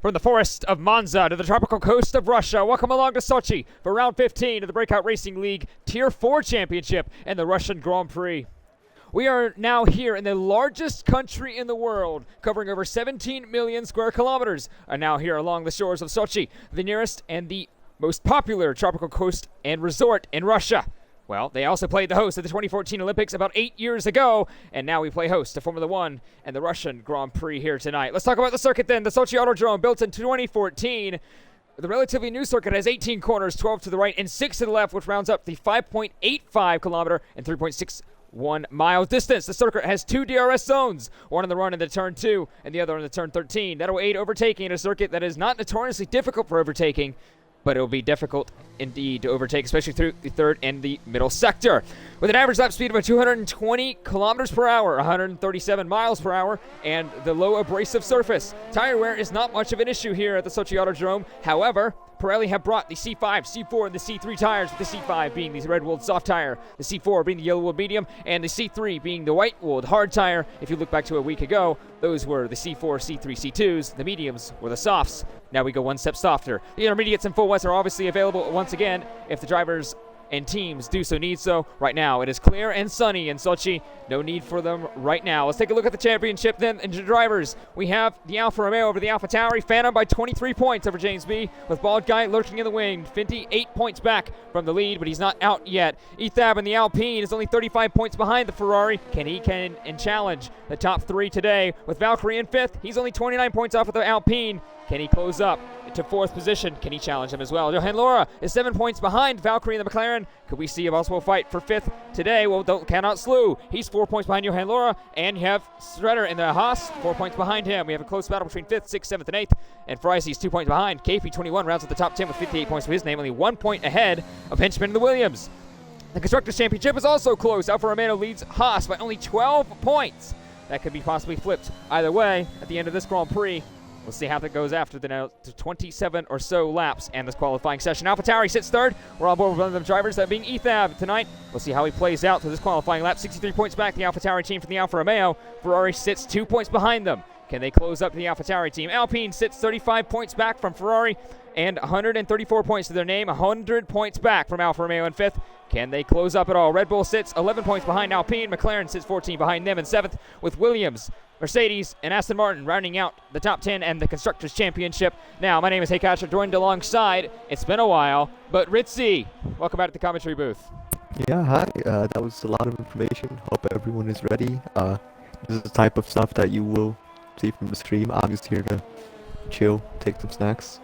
From the forest of Monza to the tropical coast of Russia, welcome along to Sochi for round 15 of the Breakout Racing League Tier 4 Championship and the Russian Grand Prix. We are now here in the largest country in the world, covering over 17 million square kilometers, are now here along the shores of Sochi, the nearest and the most popular tropical coast and resort in Russia. Well, they also played the host of the 2014 Olympics about 8 years ago, and now we play host to Formula One and the Russian Grand Prix here tonight. Let's talk about the circuit then. The Sochi Autodrome, built in 2014. The relatively new circuit has 18 corners, 12 to the right and 6 to the left, which rounds up the 5.85 kilometer and 3.61 mile distance. The circuit has 2 DRS zones, one on the run in the turn 2 and the other on the turn 13. That'll aid overtaking in a circuit that is not notoriously difficult for overtaking, but it will be difficult indeed to overtake, especially through the third and the middle sector. With an average lap speed of 220 kilometers per hour, 137 miles per hour, and the low abrasive surface, tire wear is not much of an issue here at the Sochi Autodrome. However, Pirelli have brought the C5, C4, and the C3 tires, with the C5 being the red-wooled soft tire, the C4 being the yellow-wooled medium, and the C3 being the white-wooled hard tire. If you look back to a week ago, those were the C4, C3, C2s. The mediums were the softs. Now we go one step softer. The intermediates and full wets are obviously available once again if the drivers and teams do so need so. Right now, it is clear and sunny in Sochi. No need for them right now. Let's take a look at the championship then. And the drivers, we have the Alfa Romeo over the AlphaTauri. Phantom by 23 points over James B, with Bald Guy lurking in the wing. Finty 8 points back from the lead, but he's not out yet. Ethab in the Alpine is only 35 points behind the Ferrari. Can challenge the top 3 today? With Valkyrie in 5th, he's only 29 points off of the Alpine. Can he close up to 4th position? Can he challenge him as well? Johan Laura is 7 points behind Valkyrie in the McLaren. Could we see a possible fight for 5th today? Well, cannot slew. He's 4 points behind Johan Laura. And you have Shredder in the Haas, 4 points behind him. We have a close battle between 5th, 6th, 7th, and 8th. And Friese 2 points behind. KP21 rounds at the top 10 with 58 points to his name, only 1 point ahead of Henchman in the Williams. The Constructors' Championship is also close. Alfa Romeo leads Haas by only 12 points. That could be possibly flipped either way at the end of this Grand Prix. We'll see how that goes after the 27 or so laps and this qualifying session. AlphaTauri sits 3rd. We're on board with one of the drivers, that being Ethab tonight. We'll see how he plays out through this qualifying lap. 63 points back, the AlphaTauri team from the Alfa Romeo. Ferrari sits 2 points behind them. Can they close up the AlphaTauri team? Alpine sits 35 points back from Ferrari and 134 points to their name. 100 points back from Alfa Romeo in 5th. Can they close up at all? Red Bull sits 11 points behind Alpine. McLaren sits 14 behind them in 7th, with Williams, Mercedes, and Aston Martin rounding out the top 10 and the Constructors' Championship. Now, my name is Heikasha, joined alongside, it's been a while, but Ritzy. Welcome back to the commentary booth. Yeah, hi. That was a lot of information. Hope everyone is ready. This is the type of stuff that you will see from the stream. I'm just here to chill, take some snacks.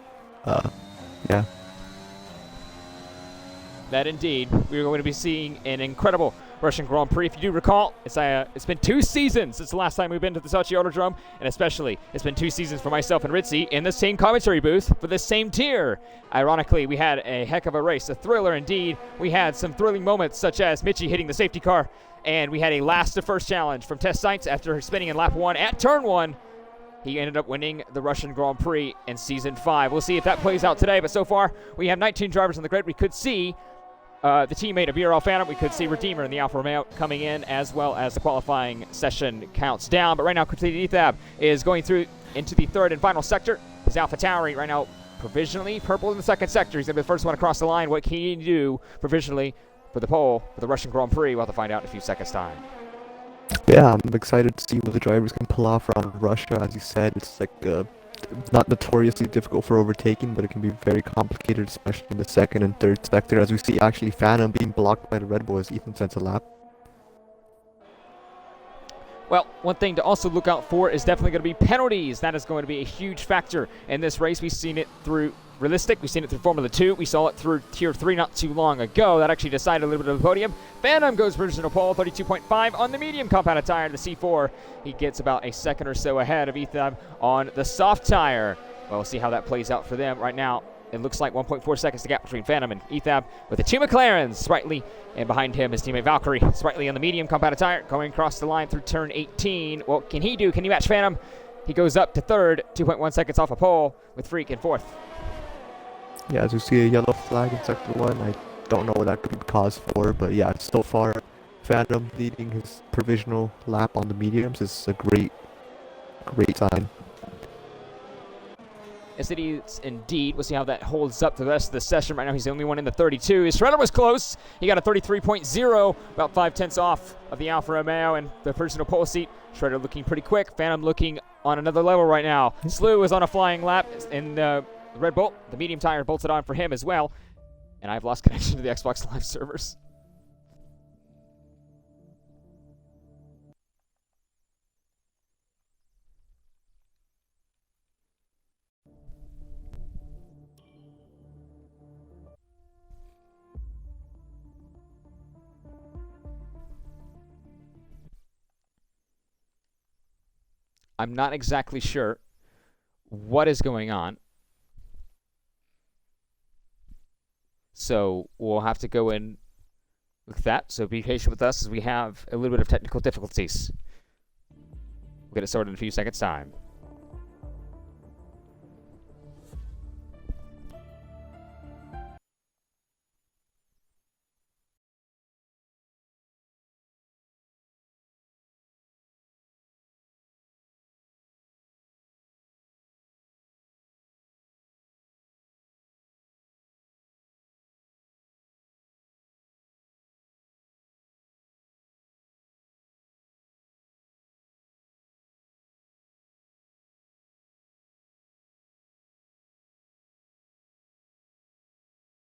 Yeah. That indeed, we're going to be seeing an incredible Russian Grand Prix. If you do recall, it's been 2 seasons since the last time we've been to the Sochi Autodrome, and especially it's been 2 seasons for myself and Ritzy in the same commentary booth for the same tier. Ironically, we had a heck of a race, a thriller indeed. We had some thrilling moments such as Mitchie hitting the safety car, and we had a last to first challenge from Test Sainz after spinning in lap 1 at turn 1. He ended up winning the Russian Grand Prix in Season 5. We'll see if that plays out today, but so far we have 19 drivers on the grid. We could see the teammate of BRL Phantom. We could see Redeemer in the Alfa Romeo coming in, as well as the qualifying session counts down. But right now, Continue Ethab is going through into the 3rd and final sector. His AlphaTauri right now provisionally purple in the 2nd sector. He's going to be the first one across the line. What can he do provisionally for the pole for the Russian Grand Prix? We'll have to find out in a few seconds' time. Yeah, I'm excited to see what the drivers can pull off around Russia. As you said, it's like not notoriously difficult for overtaking, but it can be very complicated, especially in the 2nd and 3rd sector, as we see actually Phantom being blocked by the Red Bull as Ethan sends a lap. Well, one thing to also look out for is definitely going to be penalties. That is going to be a huge factor in this race. We've seen it through Realistic. We've seen it through Formula 2. We saw it through Tier 3 not too long ago. That actually decided a little bit of the podium. Phantom goes provisional pole, 32.5 on the medium compounded tire. The C4, he gets about a second or so ahead of Ethan on the soft tire. Well, we'll see how that plays out for them. Right now, it looks like 1.4 seconds the gap between Phantom and Ethab, with the 2 McLarens, Sprightly, and behind him his teammate Valkyrie. Sprightly on the medium compounded tire, going across the line through turn 18. What can he do? Can he match Phantom? He goes up to 3rd, 2.1 seconds off a pole, with Freak in 4th. Yeah, as we see a yellow flag in sector 1, I don't know what that could be cause for, but yeah, so far, Phantom leading his provisional lap on the mediums is a great sign. Yes, it is indeed. We'll see how that holds up to the rest of the session. Right now, he's the only one in the 32. His Shredder was close. He got a 33.0, about 5/10 off of the Alfa Romeo and the personal pole seat. Shredder looking pretty quick. Phantom looking on another level right now. Slew is on a flying lap in the Red Bull. The medium tire bolted on for him as well. And I've lost connection to the Xbox Live servers. I'm not exactly sure what is going on. So we'll have to go in with that. So be patient with us as we have a little bit of technical difficulties. We'll get it sorted in a few seconds' time.